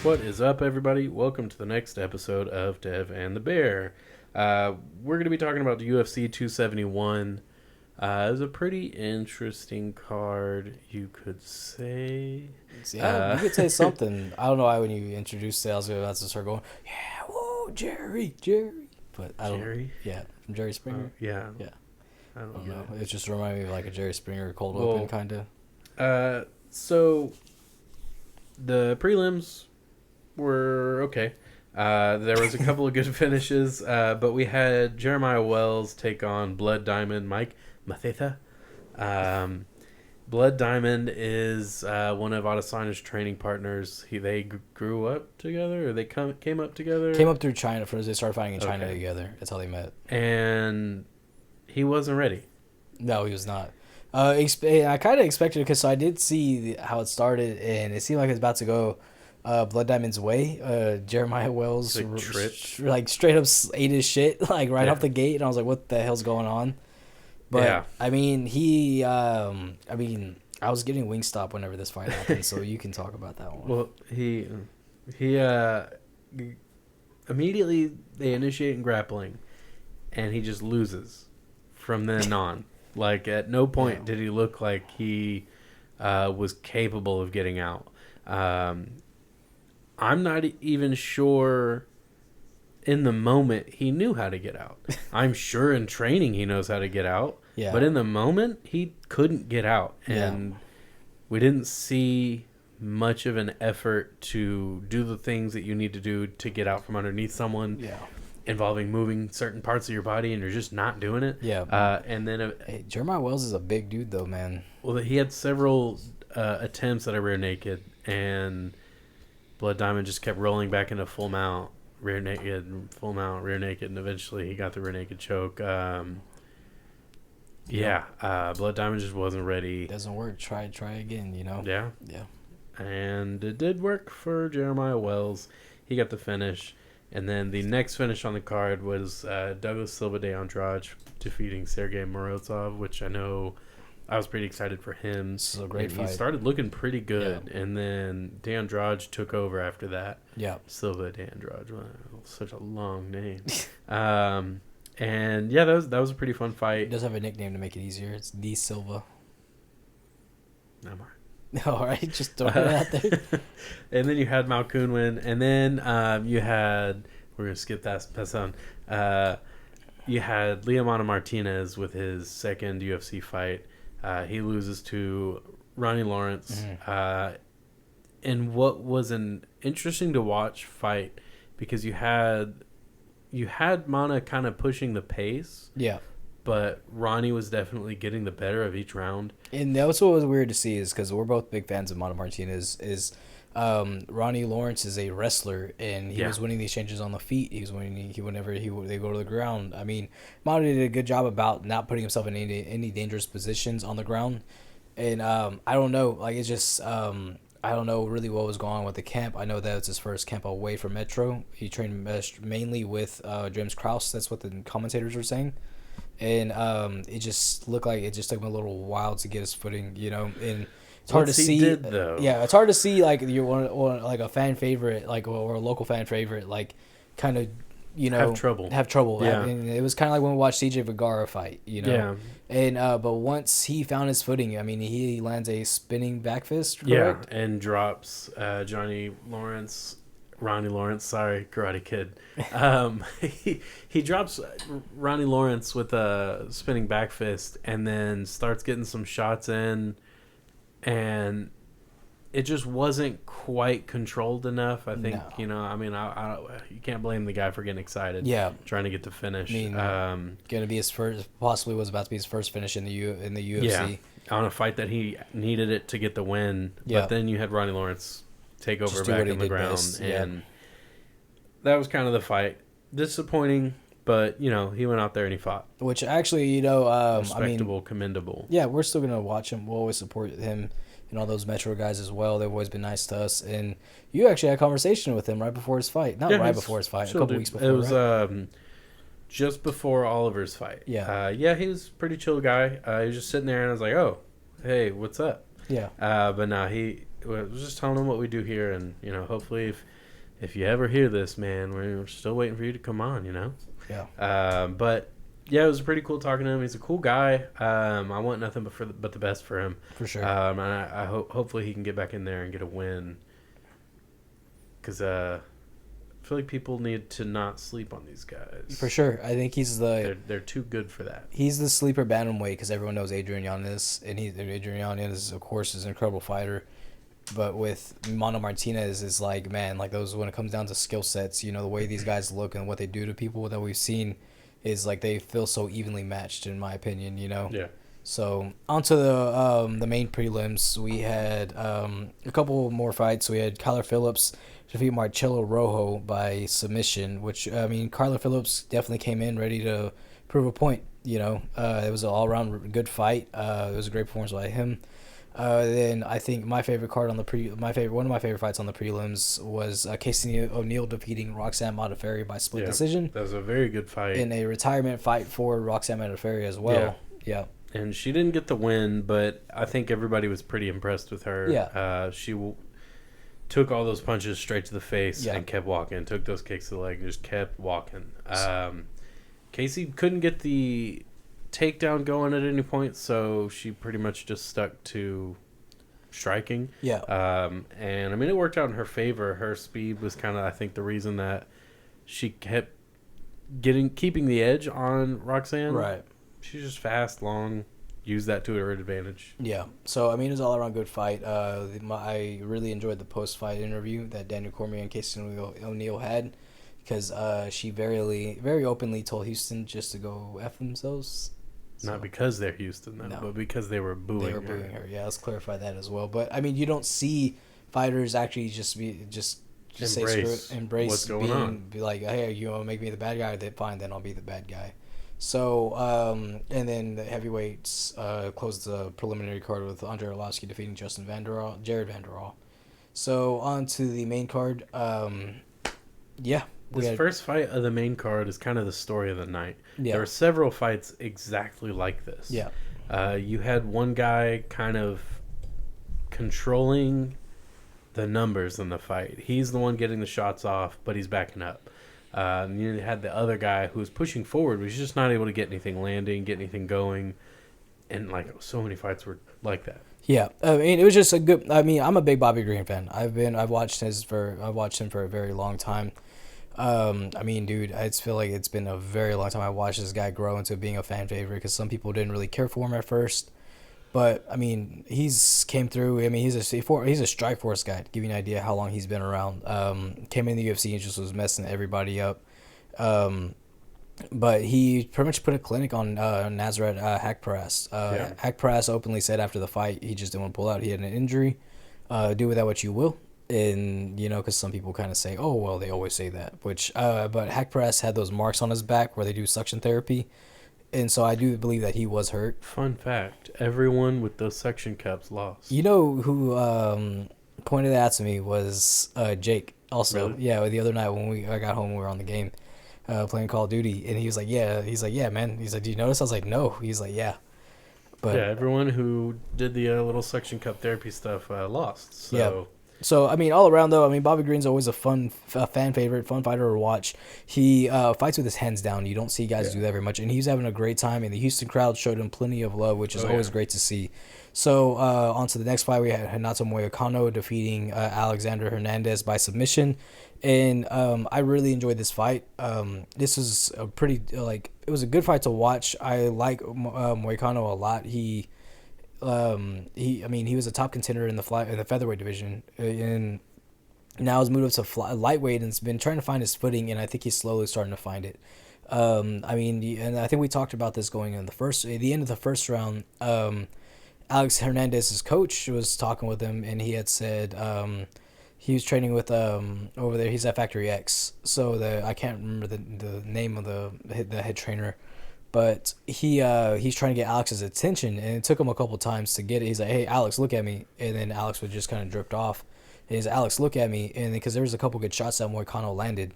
What is up, everybody? Welcome to the next episode of Dev and the Bear. We're going to be talking about the UFC 271. It was a pretty interesting card, you could say. Yeah, you could say something. I don't know why when you introduced sales, I was to start going, yeah, whoa, Jerry. But I don't. Jerry? Yeah, from Jerry Springer. Yeah. I don't know. It just reminded me of like a Jerry Springer cold open kind of. So the prelims were okay. There was a couple of good finishes, but we had Jeremiah Wells take on Blood Diamond Mike Mathetha. Blood Diamond is one of Adesanya's training partners. They grew up together, or they came up together? Came up through China first. They started fighting in China together. That's how they met. And he wasn't ready. No, he was not. I kind of expected it because I did see how it started, and it seemed like it was about to go Blood Diamond's way. Jeremiah Wells straight up ate his shit right off the gate, and I was like, "What the hell's going on?" But I mean, I was getting Wingstop whenever this fight happened, so you can talk about that one. Well, he immediately they initiate grappling, and he just loses from then on. Like, at no point did he look like he was capable of getting out. I'm not even sure in the moment he knew how to get out. I'm sure in training he knows how to get out. Yeah. But in the moment, he couldn't get out. And we didn't see much of an effort to do the things that you need to do to get out from underneath someone. Yeah. Involving moving certain parts of your body, and you're just not doing it. Yeah. And then Jeremiah Wells is a big dude, though, man. Well, he had several attempts at a rear naked, and Blood Diamond just kept rolling back into full mount, rear naked, full mount, rear naked, and eventually he got the rear naked choke. Blood Diamond just wasn't ready. Doesn't work. Try again, you know? Yeah. And it did work for Jeremiah Wells. He got the finish. And then the next finish on the card was Douglas Silva de Andrade defeating Sergey Morozov, which I know I was pretty excited for him. This is a great fight. He started looking pretty good, and then de Andrade took over after that. Yeah. Silva de Andrade. Wow, such a long name. And yeah, that was a pretty fun fight. It does have a nickname to make it easier. It's D Silva. I'm all right. All right, just throw it out there. And then you had Malkoon win, and then you had, we're gonna skip that pass on. You had Liamano Martinez with his second UFC fight. He loses to Ronnie Lawrence. In what was an interesting to watch fight, because you had Mana kind of pushing the pace. Yeah. But Ronnie was definitely getting the better of each round. And that's what was weird to see, is because we're both big fans of Mana Martinez. Ronnie Lawrence is a wrestler, and he was winning the exchanges on the feet. He was winning whenever they go to the ground. I mean, Mana did a good job about not putting himself in any dangerous positions on the ground. And I don't know, like, it's just I don't know really what was going on with the camp. I know that it's his first camp away from Metro. He trained mainly with James Krause. That's what the commentators were saying. And it just looked like it just took him a little while to get his footing, you know. And it's hard to see. It's hard to see like you're one like a fan favorite, like or a local fan favorite, like kind of, you know, have trouble. Yeah. And it was kind of like when we watched CJ Vergara fight, you know. Yeah. And but once he found his footing, I mean, he lands a spinning back fist, correct? Yeah, and drops Ronnie Lawrence, sorry, Karate Kid. He drops Ronnie Lawrence with a spinning back fist, and then starts getting some shots in, and it just wasn't quite controlled enough. I think you know. I mean, I you can't blame the guy for getting excited. Yeah, trying to get to finish. I mean, gonna be his first, possibly was about to be his first finish in the UFC. Yeah, on a fight that he needed it to get the win. Yeah. But then you had Ronnie Lawrence take over back on the ground, and that was kind of the fight. Disappointing, but you know, he went out there and he fought, which actually, you know, respectable, commendable. Yeah, we're still gonna watch him. We'll always support him and all those Metro guys as well. They've always been nice to us, and you actually had a conversation with him right before his fight. Not right before his fight, a couple weeks before. It was just before Oliver's fight. Yeah, he was a pretty chill guy. He was just sitting there, and I was like, "Oh, hey, what's up?" Yeah. But no, he was just telling him what we do here, and you know, hopefully, if if you ever hear this, man, we're still waiting for you to come on, Yeah. But yeah, it was pretty cool talking to him. He's a cool guy. I want nothing but the best for him. For sure. And I hope hopefully he can get back in there and get a win. Because I feel like people need to not sleep on these guys. For sure. I think they're too good for that. He's the sleeper bantamweight because everyone knows Adrian Yanez, and Adrian Yanez, of course, is an incredible fighter. But with Mano Martinez, is like, man, like those, when it comes down to skill sets, the way these guys look and what they do to people that we've seen is like they feel so evenly matched, in my opinion. Yeah. So onto the main prelims, we had a couple more fights. We had Kyler Phillips defeat Marcelo Rojo by submission, which, Kyler Phillips definitely came in ready to prove a point. It was an all-around good fight. It was a great performance by him. Then I think one of my favorite fights on the prelims was Casey O'Neill defeating Roxanne Modafferi by split decision. That was a very good fight. In a retirement fight for Roxanne Modafferi as well. Yeah. And she didn't get the win, but I think everybody was pretty impressed with her. Yeah. She took all those punches straight to the face and kept walking. Took those kicks to the leg and just kept walking. Casey couldn't get the takedown going at any point, so she pretty much just stuck to striking. Yeah. And it worked out in her favor. Her speed was kind of, I think, the reason that she kept keeping the edge on Roxanne. Right. She's just fast, long, use that to her advantage. Yeah. So, it was all around good fight. I really enjoyed the post-fight interview that Daniel Cormier and Casey O'Neill had, because she very openly told Houston just to go F themselves. Not because they're Houston, though, but because they were booing her. They were booing her. Yeah, let's clarify that as well. But, you don't see fighters actually just embrace what's going on. Be like, hey, you want to make me the bad guy? Then fine, then I'll be the bad guy. So, and then the heavyweights closed the preliminary card with Andre Arlovski defeating Jared Vanderall. So, on to the main card. This first fight of the main card is kind of the story of the night. Yeah. There were several fights exactly like this. Yeah. You had one guy kind of controlling the numbers in the fight. He's the one getting the shots off, but he's backing up. And you had the other guy who was pushing forward, but he's just not able to get anything landing, get anything going. And so many fights were like that. Yeah, it was just a good. I'm a big Bobby Green fan. I've watched him for a very long time. Dude, I just feel like it's been a very long time I watched this guy grow into being a fan favorite, because some people didn't really care for him at first. But, he's came through. He's a Strikeforce guy, to give you an idea how long he's been around. Came in the UFC and just was messing everybody up. But he pretty much put a clinic on Nasrat Haqparast. Haqparast openly said after the fight he just didn't want to pull out. He had an injury. Do with that what you will. And, because some people kind of say, oh, well, they always say that. But Haqparast had those marks on his back where they do suction therapy. And so I do believe that he was hurt. Fun fact, everyone with those suction cups lost. You know who pointed that out to me was Jake also. Really? Yeah, the other night when I got home, we were on the game playing Call of Duty. And he was like, yeah. He's like, yeah, man. He's like, do you notice? I was like, no. He's like, yeah. But yeah, everyone who did the little suction cup therapy stuff lost. So. Yeah. So, all around, though, Bobby Green's always a fan favorite, fun fighter to watch. He fights with his hands down. You don't see guys do that very much. And he's having a great time, and the Houston crowd showed him plenty of love, which is always great to see. So, on to the next fight, we had Renato Moicano defeating Alexander Hernandez by submission. And I really enjoyed this fight. This was a pretty, it was a good fight to watch. I like Moicano a lot. He was a top contender in the featherweight division, and now he's moved up to lightweight and has been trying to find his footing, and I think he's slowly starting to find it. And I think we talked about this going in the end of the first round. Alex Hernandez's coach was talking with him, and he had said he was training with over there. He's at Factory X, so I can't remember the name of the head trainer. But he's trying to get Alex's attention, and it took him a couple times to get it. He's like, hey, Alex, look at me. And then Alex would just kind of drift off. And he's like, Alex, look at me. And because there was a couple good shots that Moicano landed.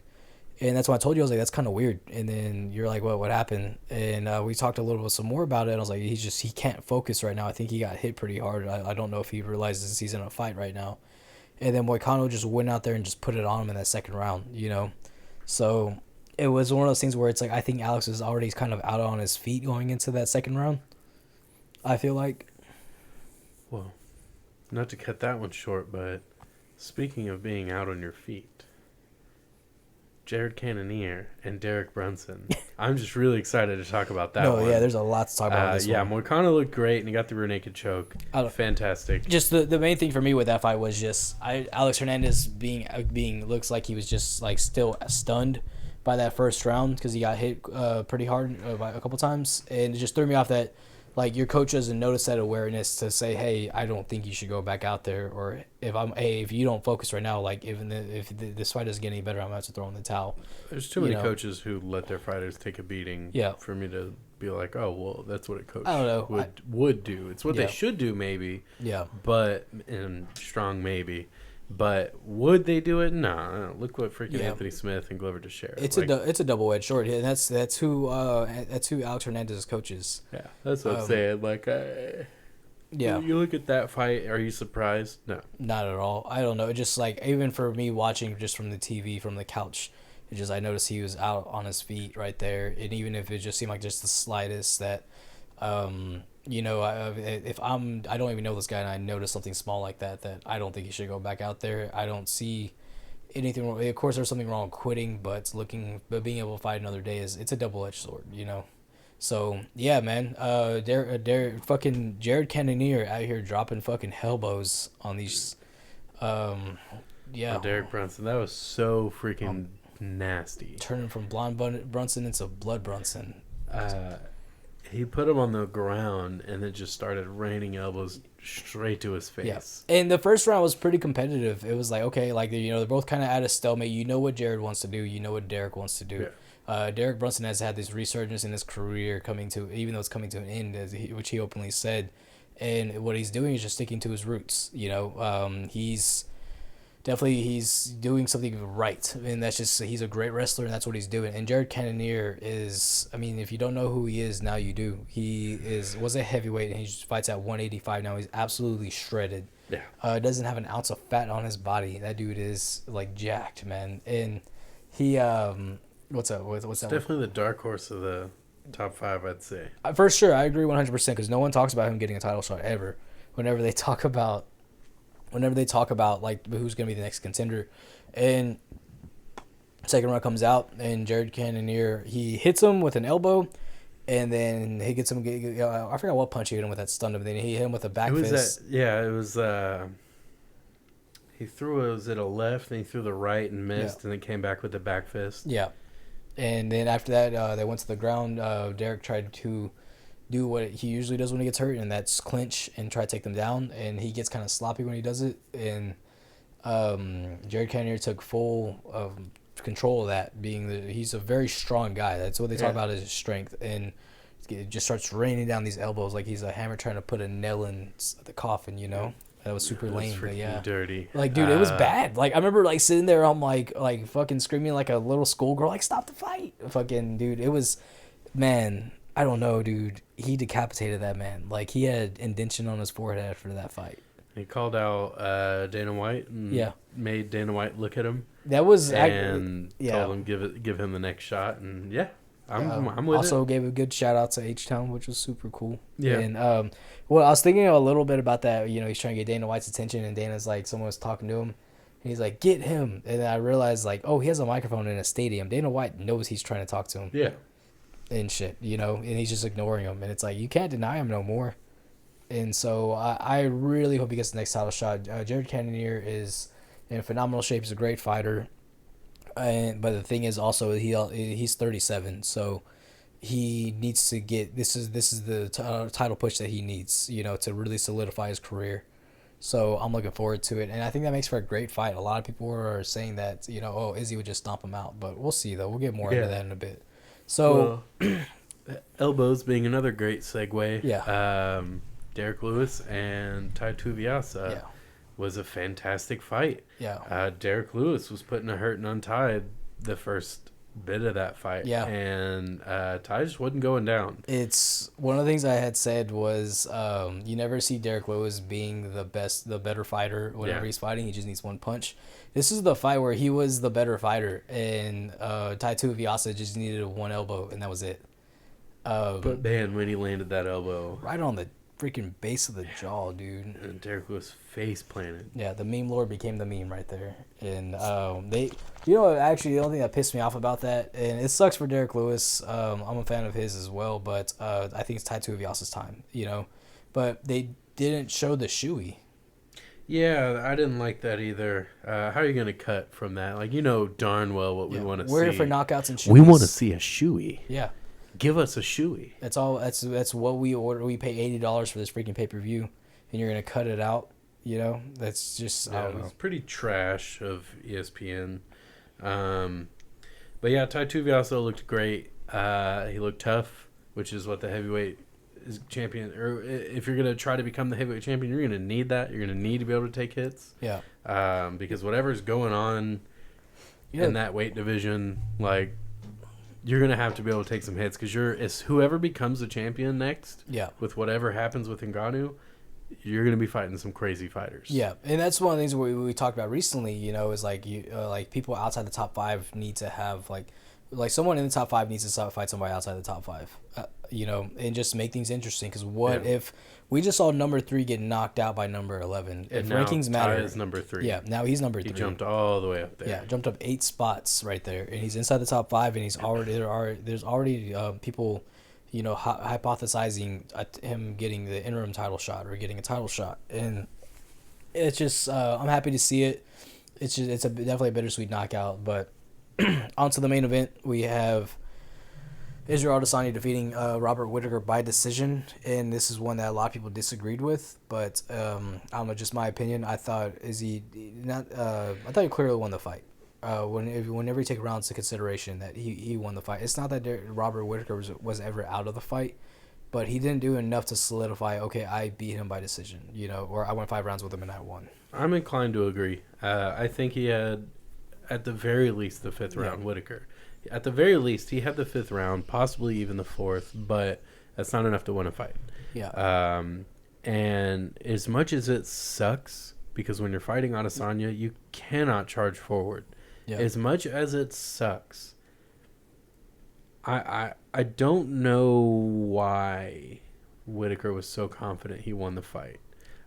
And that's why I told you, I was like, that's kind of weird. And then you're like, what happened? And we talked a little bit some more about it. And I was like, he can't focus right now. I think he got hit pretty hard. I don't know if he realizes he's in a fight right now. and then Moicano just went out there and just put it on him in that second round, you know. So it was one of those things where it's like I think Alex is already kind of out on his feet going into that second round. I feel like. Well, not to cut that one short, but speaking of being out on your feet, Jared Cannonier and Derek Brunson. I'm just really excited to talk about that one. Yeah, there's a lot to talk about this yeah, one. Moicano looked great, and he got the rear naked choke. Fantastic. Just the main thing for me with that fight was just Alex Hernandez being looks like he was just like still stunned by that first round because he got hit pretty hard by a couple times, and it just threw me off that like your coach doesn't notice that awareness to say, hey, I don't think you should go back out there, or if you don't focus right now, like if this fight doesn't get any better, I'm gonna have to throw in the towel. There's too many coaches who let their fighters take a beating. For me to be like, oh well, that's what a coach would do. It's what they should do, maybe. But and strong maybe. But would they do it? No. Look what freaking Anthony Smith and Glover Teixeira. It's a double-edged sword, and that's who Alex Hernandez's coach is. Yeah, that's what I'm saying. Like, you look at that fight. Are you surprised? No, not at all. I don't know. Just like even for me watching just from the TV from the couch, it just I noticed he was out on his feet right there, and even if it just seemed like just the slightest that. You know, if I don't even know this guy and I notice something small like that I don't think he should go back out there. I don't see anything wrong. Of course, there's something wrong with quitting, but being able to fight another day it's a double-edged sword, you know. So yeah, man, fucking Jared Cannonier out here dropping fucking elbows on these, Derek Brunson, that was so freaking nasty. Turning from blonde Brunson into blood Brunson. He put him on the ground, and it just started raining elbows straight to his face. Yeah. And the first round was pretty competitive. It was like, okay, like, you know, they're both kind of at a stalemate. You know what Jared wants to do. You know what Derek wants to do. Yeah. Derek Brunson has had this resurgence in his career even though it's coming to an end, which he openly said. And what he's doing is just sticking to his roots. You know, he's doing something right, and that's just he's a great wrestler, and that's what he's doing. And Jared Cannonier is, I mean, if you don't know who he is now, you do. He was a heavyweight, and he just fights at 185 now. He's absolutely shredded. Yeah. Doesn't have an ounce of fat on his body. That dude is like jacked, man. And he what's that? Definitely the dark horse of the top 5, I'd say. For sure, I agree 100% because no one talks about him getting a title shot ever. Whenever they talk about like who's gonna be the next contender, and second round comes out and Jared Cannonier he hits him with an elbow, and then he gets him. I forgot what punch he hit him with that stunned him. Then he hit him with a back fist. It was. He threw it a left, then he threw the right and missed, and then came back with the back fist. Yeah, and then after that they went to the ground. Derek tried to do what he usually does when he gets hurt, and that's clinch and try to take them down, and he gets kind of sloppy when he does it, and Jared Cannonier took full control of that, he's a very strong guy. That's what they talk about, his strength, and it just starts raining down these elbows like he's a hammer trying to put a nail in the coffin, you know. That was super lame, but yeah, dirty. Like, dude, it was bad. Like, I remember like sitting there, I'm like fucking screaming like a little schoolgirl, like, stop the fight, fucking dude. It was, man. I don't know, dude. He decapitated that man. Like, he had indention on his forehead after that fight. He called out Dana White and made Dana White look at him. That was told him give him the next shot, and I'm with it. Also gave a good shout out to H-Town, which was super cool. Yeah. And I was thinking a little bit about that. You know, he's trying to get Dana White's attention, and Dana's like, someone was talking to him, and he's like, get him. And then I realized like, oh, he has a microphone in a stadium. Dana White knows he's trying to talk to him. Yeah. And shit, you know, and he's just ignoring him, and it's like you can't deny him no more. And so I really hope he gets the next title shot. Jared Cannonier is in phenomenal shape. He's a great fighter, but the thing is also he's 37, so he needs to get this is the title push that he needs, you know, to really solidify his career. So I'm looking forward to it, and I think that makes for a great fight. A lot of people are saying that, you know, oh, Izzy would just stomp him out, but we'll see though. We'll get more into that in a bit. So, elbows being another great segue. Yeah. Derek Lewis and Tai Tuivasa was a fantastic fight. Yeah. Derek Lewis was putting a hurting on Tai the first bit of that fight. Yeah. And Ty just wasn't going down. It's one of the things I had said was you never see Derek Lewis being the better fighter whenever he's fighting. He just needs one punch. This is the fight where he was the better fighter, and Tai Tuivasa just needed one elbow, and that was it. But man, when he landed that elbow, right on the freaking base of the jaw, dude. And Derek Lewis face planted. Yeah, the meme lord became the meme right there. And actually the only thing that pissed me off about that, and it sucks for Derek Lewis, I'm a fan of his as well, but I think it's tied to Tuivasa time, But they didn't show the shoey. Yeah, I didn't like that either. How are you going to cut from that? Like, darn well what we want to see. We're here for knockouts and shoeys. We want to see a shoey. Yeah. Give us a shoey. That's all. That's what we order. We pay $80 for this freaking pay-per-view, and you're gonna cut it out. That's just. I don't know. It's pretty trash of ESPN. But yeah, Tai Tuivasa looked great. He looked tough, which is what the heavyweight is champion. Or if you're gonna try to become the heavyweight champion, you're gonna need that. You're gonna need to be able to take hits. Yeah. Because whatever's going on in that weight division, like. You're going to have to be able to take some hits because it's whoever becomes the champion next, with whatever happens with Ngannou, you're going to be fighting some crazy fighters. Yeah, and that's one of the things we talked about recently, is like like people outside the top 5 need to have like someone in the top 5 needs to fight somebody outside the top 5, and just make things interesting because if we just saw number 3 get knocked out by number 11. And if now rankings matter, Ty is number 3. Yeah, now he's number 3. He jumped all the way up there. Yeah, jumped up 8 spots right there, and he's inside the top 5, and there's already people, hypothesizing him getting the interim title shot or getting a title shot, and it's just I'm happy to see it. It's definitely a bittersweet knockout, but on to the main event, we have Israel Adesanya defeating Robert Whittaker by decision, and this is one that a lot of people disagreed with. But I don't know, just my opinion. I thought he clearly won the fight. Whenever you take rounds into consideration, that he won the fight. It's not that Robert Whittaker was ever out of the fight, but he didn't do enough to solidify. Okay, I beat him by decision. Or I went 5 rounds with him and I won. I'm inclined to agree. I think he had, at the very least, the 5th round. Whittaker. At the very least, he had the 5th round, possibly even the 4th, but that's not enough to win a fight. Yeah. And as much as it sucks, because when you're fighting Adesanya, you cannot charge forward. Yeah. As much as it sucks, I don't know why Whittaker was so confident he won the fight.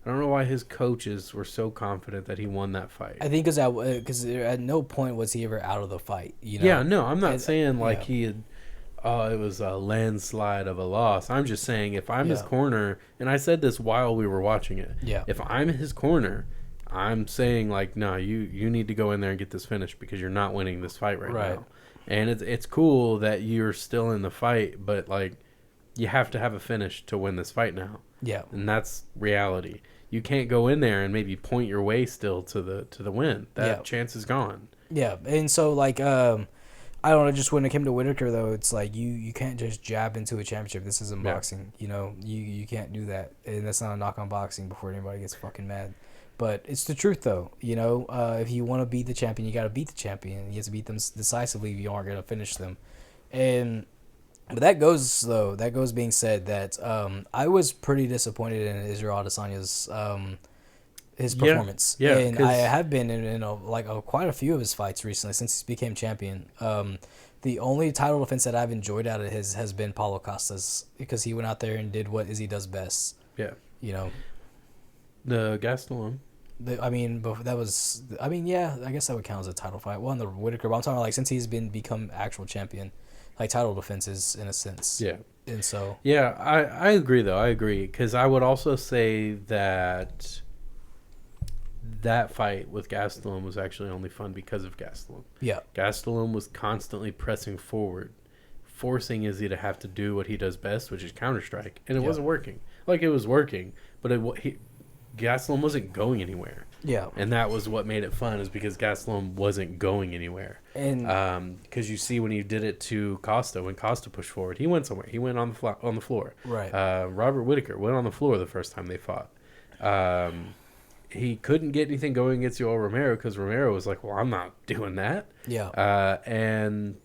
I don't know why his coaches were so confident that he won that fight. I think because at no point was he ever out of the fight. Yeah, no, I'm not saying like he had. It was a landslide of a loss. I'm just saying if I'm his corner, and I said this while we were watching it. Yeah. If I'm his corner, I'm saying like, no, you need to go in there and get this finished because you're not winning this fight right now. And it's cool that you're still in the fight, but like, you have to have a finish to win this fight now. Yeah. And that's reality. You can't go in there and maybe point your way still to the win. That chance is gone. Yeah. And so like I don't know, just when it came to Whittaker though, it's like you can't just jab into a championship. This isn't boxing. You can't do that. And that's not a knock on boxing before anybody gets fucking mad. But it's the truth though. If you want to beat the champion, you got to beat the champion. You have to beat them decisively if you aren't going to finish them. But that goes being said that I was pretty disappointed in Israel Adesanya's his performance. Yeah, and I have been in quite a few of his fights recently since he became champion. The only title defense that I've enjoyed out of his has been Paulo Costa's because he went out there and did what Izzy does best. Yeah. The Gastelum. I guess that would count as a title fight. Well, in the Whittaker, but I'm talking about since he's become actual champion. Like title defenses in a sense. Yeah. And so. Yeah, I agree though. I agree because I would also say that fight with Gastelum was actually only fun because of Gastelum. Yeah. Gastelum was constantly pressing forward, forcing Izzy to have to do what he does best, which is counter-strike, and it wasn't working. Like it was working, but Gastelum wasn't going anywhere. Yeah. And that was what made it fun is because Gastelum wasn't going anywhere. And because you see when he did it to Costa, when Costa pushed forward, he went somewhere. He went on the floor. Right. Robert Whittaker went on the floor the first time they fought. He couldn't get anything going against Yoel Romero because Romero was like, well, I'm not doing that. Yeah. And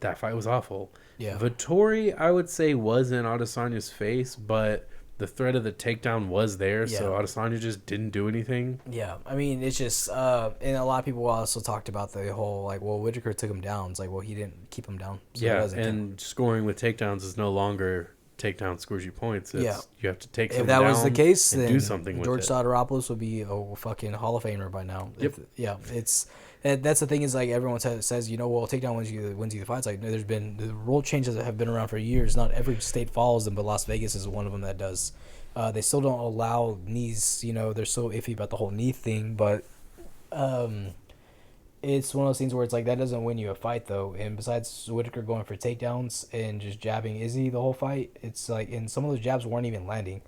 that fight was awful. Yeah. Vettori, I would say, was in Adesanya's face, but the threat of the takedown was there, so Adesanya just didn't do anything. Yeah, I mean, it's just, and a lot of people also talked about the whole, like, well, Whittaker took him down. It's like, well, he didn't keep him down. So and scoring with takedowns is no longer takedown scores you points. You have to take something down. If that was the case, then do something with George it. Sotiropoulos would be a fucking Hall of Famer by now. Yep. That's the thing is, like, everyone says, you know, well, takedown wins you the fights. Like, there's been the rule changes that have been around for years. Not every state follows them, but Las Vegas is one of them that does. They still don't allow knees. You know, they're so iffy about the whole knee thing, but it's one of those things where it's like that doesn't win you a fight though. And besides Whittaker going for takedowns and just jabbing Izzy the whole fight, it's like, and some of those jabs weren't even landing.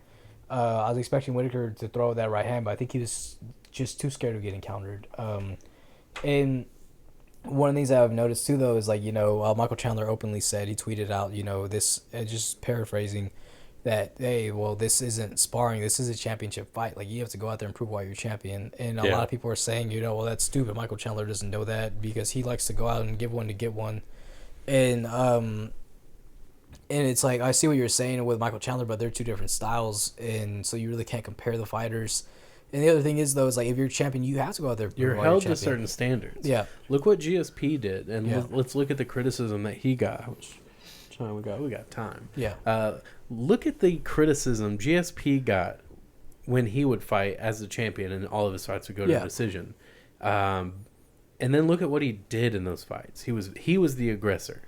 I was expecting Whittaker to throw that right hand, but I think he was just too scared of getting countered. And one of the things that I've noticed too, though, is like, you know, Michael Chandler openly said, he tweeted out, you know, this, just paraphrasing, that, hey, well, this isn't sparring, this is a championship fight. Like, you have to go out there and prove why you're champion. And a lot of people are saying, you know, well, that's stupid. Michael Chandler doesn't know that because he likes to go out and give one to get one. And it's like, I see what you're saying with Michael Chandler, but they're two different styles, and so you really can't compare the fighters. And the other thing is, though, is like, if you're a champion, you have to go out there. You're held to certain standards. Yeah. Look what GSP did, and let's look at the criticism that he got. How much time we got time. Yeah. Look at the criticism GSP got when he would fight as the champion, and all of his fights would go to a decision. And then look at what he did in those fights. He was the aggressor.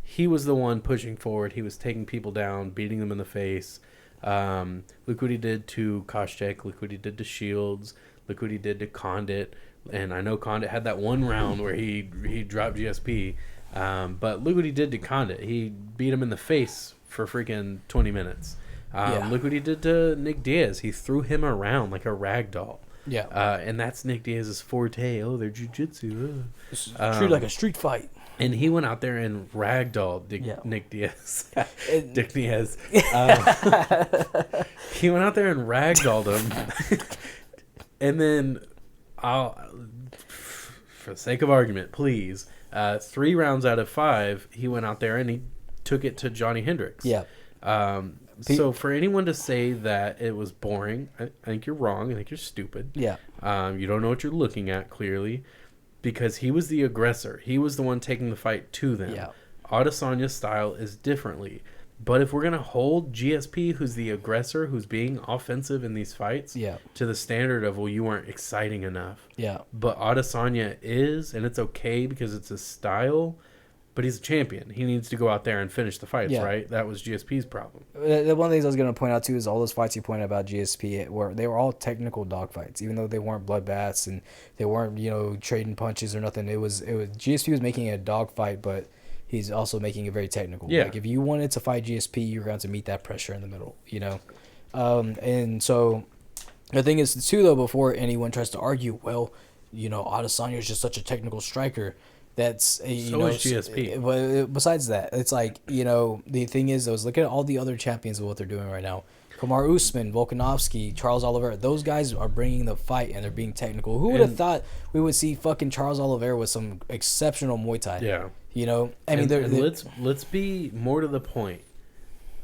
He was the one pushing forward. He was taking people down, beating them in the face. Look what he did to Koscheck. Look what he did to Shields. Look what he did to Condit. And I know Condit had that one round where he dropped GSP. But look what he did to Condit. He beat him in the face for freaking 20 minutes. Look what he did to Nick Diaz. He threw him around like a rag doll. Yeah. And that's Nick Diaz's forte. Oh, they're jiu-jitsu. Treated like a street fight. And he went out there and ragdolled Nick Diaz. Dick Diaz. He went out there and ragdolled him. And then, for the sake of argument, please, 3 rounds out of 5, he went out there and he took it to Johnny Hendricks. Yeah. So for anyone to say that it was boring, I think you're wrong. I think you're stupid. Yeah. You don't know what you're looking at, clearly. Because he was the aggressor. He was the one taking the fight to them. Yeah. Adesanya's style is differently. But if we're going to hold GSP, who's the aggressor, who's being offensive in these fights, to the standard of, well, you weren't exciting enough. Yeah. But Adesanya is, and it's okay because it's his style, but he's a champion. He needs to go out there and finish the fights, right? That was GSP's problem. One of the things I was going to point out, too, is all those fights you pointed about GSP, they were all technical dogfights, even though they weren't bloodbaths and they weren't, you know, trading punches or nothing. It was GSP was making a dogfight, but he's also making it very technical. Yeah. Like, if you wanted to fight GSP, you're going to meet that pressure in the middle, you know? And so the thing is, too, though, before anyone tries to argue, well, you know, Adesanya is just such a technical striker, that's is GSP. But besides that, it's like, you know, the thing is, though, is look at all the other champions of what they're doing right now. Kamar Usman, Volkanovski, Charles Oliveira, those guys are bringing the fight and they're being technical. Who would have thought we would see fucking Charles Oliveira with some exceptional Muay Thai? Yeah. You know, I mean, let's be more to the point.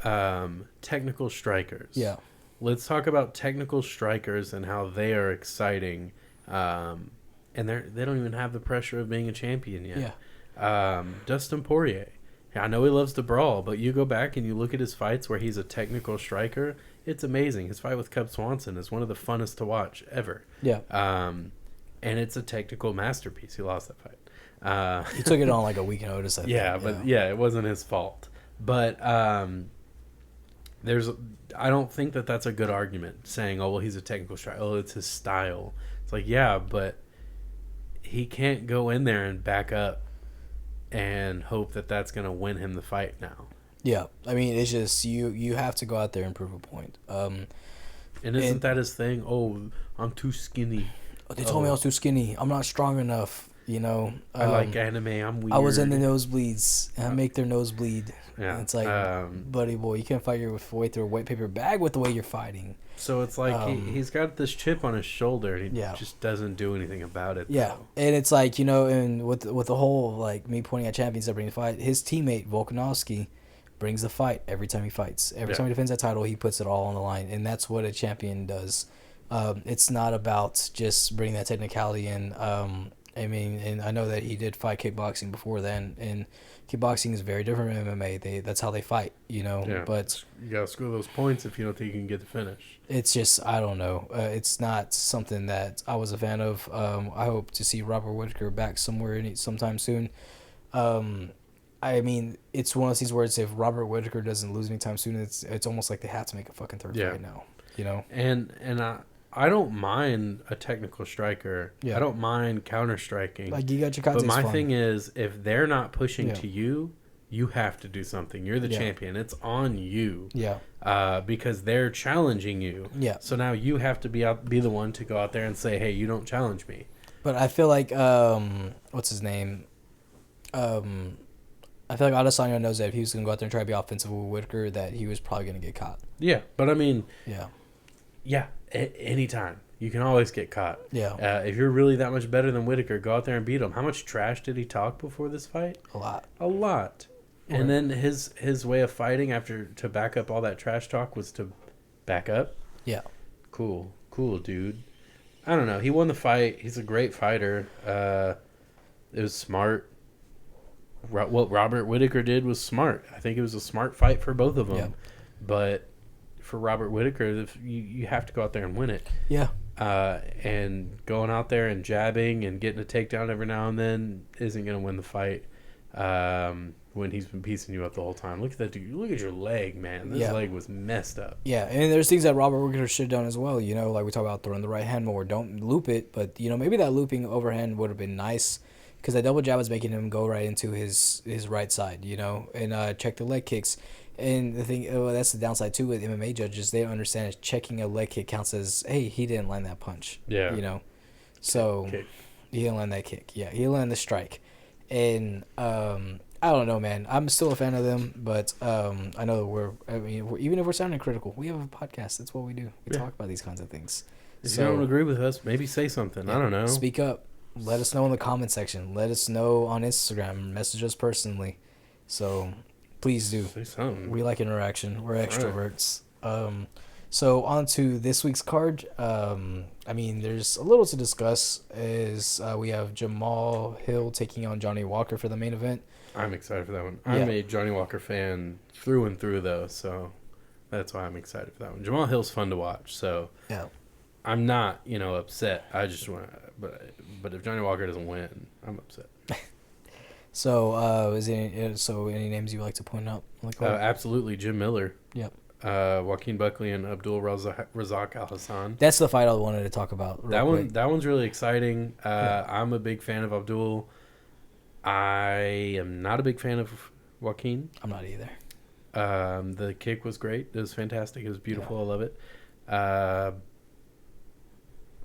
Technical strikers. Yeah. Let's talk about technical strikers and how they are exciting. And they don't even have the pressure of being a champion yet. Yeah. Dustin Poirier. I know he loves to brawl, but you go back and you look at his fights where he's a technical striker. It's amazing. His fight with Cub Swanson is one of the funnest to watch ever. Yeah. And it's a technical masterpiece. He lost that fight. He took it on like a week notice. I think. But it wasn't his fault. But I don't think that's a good argument saying, oh, well, he's a technical striker. Oh, it's his style. It's like, yeah, but he can't go in there and back up and hope that that's going to win him the fight now. Yeah. I mean, it's just you have to go out there and prove a point. And isn't that his thing? Oh, I'm too skinny. They told me I was too skinny. I'm not strong enough, you know. I like anime. I'm weird. I was in the nosebleeds, and I make their nose bleed. Yeah. And it's like, buddy boy, you can't fight your way through a white paper bag with the way you're fighting. So it's like he's got this chip on his shoulder, and he Yeah. just doesn't do anything about it. Yeah, though. and it's like, and with the whole like me pointing at champions that bring the fight, his teammate Volkanovski brings the fight every time he fights. Every time he defends that title, he puts it all on the line, and that's what a champion does. It's not about just bringing that technicality in. I mean, and I know that he did fight kickboxing before then, and kickboxing is very different from MMA. That's how they fight, Yeah. But You gotta score those points if you don't think you can get the finish. it's just, I don't know. It's not something that I was a fan of. I hope to see Robert Whittaker back sometime soon. I mean, it's one of those words. If Robert Whittaker doesn't lose anytime soon, it's almost like they have to make a fucking third fight now. And I don't mind a technical striker. Yeah. I don't mind counter striking. Like you got your But my thing is, if they're not pushing to you, you have to do something. You're the champion. It's on you. Yeah. Because they're challenging you. Yeah. So now you have to be the one to go out there and say, hey, you don't challenge me. But I feel like what's his name? I feel like Adesanya knows that if he was gonna go out there and try to be offensive with Whittaker, that he was probably gonna get caught. Yeah, but I mean, yeah, anytime you can always get caught. Yeah. If you're really that much better than Whittaker, go out there and beat him. How much trash did he talk before this fight? A lot. And then his way of fighting to back up all that trash talk was to back up. Yeah. Cool, dude. I don't know. He won the fight. He's a great fighter. It was smart. What Robert Whittaker did was smart. I think it was a smart fight for both of them. Yeah. But for Robert Whittaker, you have to go out there and win it. Yeah. And going out there and jabbing and getting a takedown every now and then isn't going to win the fight. When he's been piecing you up the whole time. Look at that dude. Look at your leg, man. This leg was messed up. Yeah, and there's things that Robert Whittaker should have done as well. Like we talk about throwing the right hand more. Don't loop it, but maybe that looping overhand would have been nice. Because that double jab was making him go right into his right side, and check the leg kicks. And the thing, that's the downside too with MMA judges. They don't understand that checking a leg kick counts as, hey, he didn't land that punch. Yeah. So kick. He didn't land that kick. Yeah, he didn't land the strike. And I don't know, man. I'm still a fan of them, but I know even if we're sounding critical, we have a podcast. That's what we do. We talk about these kinds of things. If you don't agree with us, maybe say something. Yeah, I don't know. Speak up. Let us know in the comment section. Let us know on Instagram. Message us personally. So please do. Say something. We like interaction. We're extroverts. Right. So on to this week's card. There's a little to discuss. We have Jamal Hill taking on Johnny Walker for the main event. I'm excited for that one. I'm a Johnny Walker fan through and through, though, so that's why I'm excited for that one. Jamal Hill's fun to watch, so I'm not, upset. I just want, but if Johnny Walker doesn't win, I'm upset. So, any names you would like to point out? Absolutely, Jim Miller. Yep. Joaquin Buckley and Abdul Razak Al Hassan. That's the fight I wanted to talk about. That one's really exciting. I'm a big fan of Abdul. I am not a big fan of Joaquin. I'm not either. The kick was great. It was fantastic. It was beautiful. Yeah. I love it.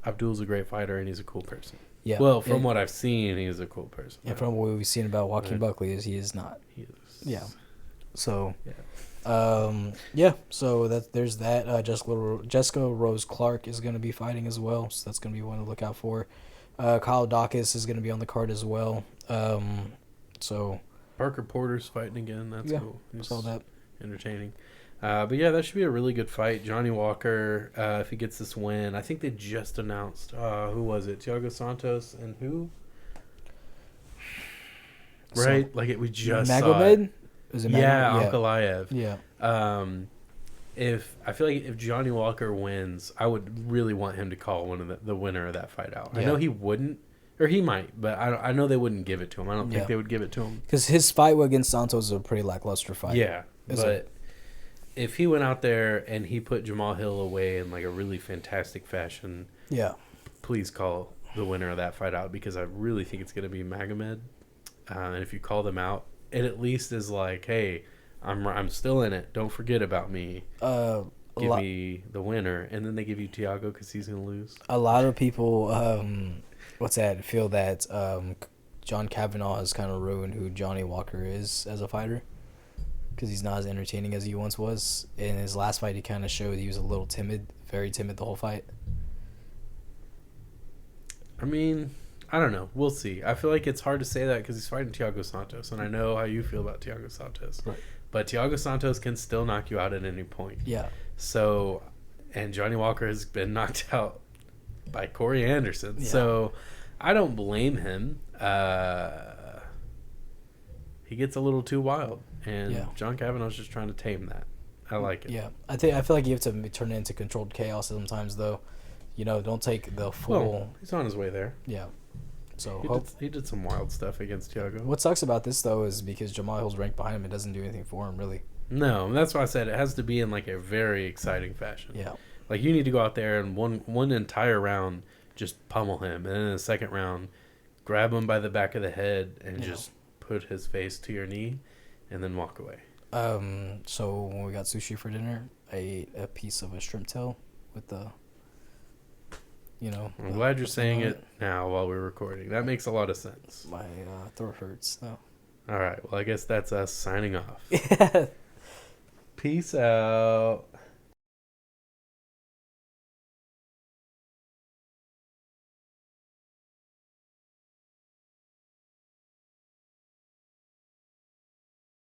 Abdul's a great fighter, and he's a cool person. Yeah. Well, from what I've seen, he's a cool person. Yeah, from what we've seen about Joaquin Buckley, he is not. He is. Yeah. So. Yeah. So there's that. Jessica Rose Clark is going to be fighting as well, so that's going to be one to look out for. Kyle Dawkins is going to be on the card as well. So Parker Porter's fighting again. That's cool. Saw that. Entertaining. But yeah, that should be a really good fight. Johnny Walker, if he gets this win, I think they just announced. Who was it? Thiago Santos and who? Right, we just saw it. Is it Ankalaev. Yeah. I feel like if Johnny Walker wins, I would really want him to call one of the winner of that fight out. Yeah. I know he wouldn't, or he might, but I know they wouldn't give it to him. I don't think they would give it to him because his fight against Santos is a pretty lackluster fight. Yeah, but if he went out there and he put Jamal Hill away in a really fantastic fashion, please call the winner of that fight out because I really think it's going to be Magomed. And if you call them out, it at least is hey, I'm still in it. Don't forget about me. Give me the winner, and then they give you Thiago because he's going to lose. A lot of people, feel that John Kavanaugh has kind of ruined who Johnny Walker is as a fighter because he's not as entertaining as he once was. In his last fight, he kind of showed he was a little timid very timid the whole fight. I mean, I don't know. We'll see. I feel like it's hard to say that because he's fighting Thiago Santos, and I know how you feel about Thiago Santos. Right. But Thiago Santos can still knock you out at any point. Yeah. So, and Johnny Walker has been knocked out by Corey Anderson. Yeah. So, I don't blame him. He gets a little too wild, and John Kavanaugh's just trying to tame that. I like it. Yeah, I feel like you have to turn it into controlled chaos sometimes, though. You know, don't take the full. Well, he's on his way there. Yeah. So he did some wild stuff against Thiago. What sucks about this though is because Jamal Hill's ranked behind him, it doesn't do anything for him really. No, that's why I said it has to be in like a very exciting fashion. Yeah. Like you need to go out there and one entire round just pummel him, and then in the second round, grab him by the back of the head and just put his face to your knee, and then walk away. So when we got sushi for dinner, I ate a piece of a shrimp tail with the. I'm glad you're saying it now while we're recording. That makes a lot of sense. My throat hurts. So. All right. Well, I guess that's us signing off. Yeah. Peace out.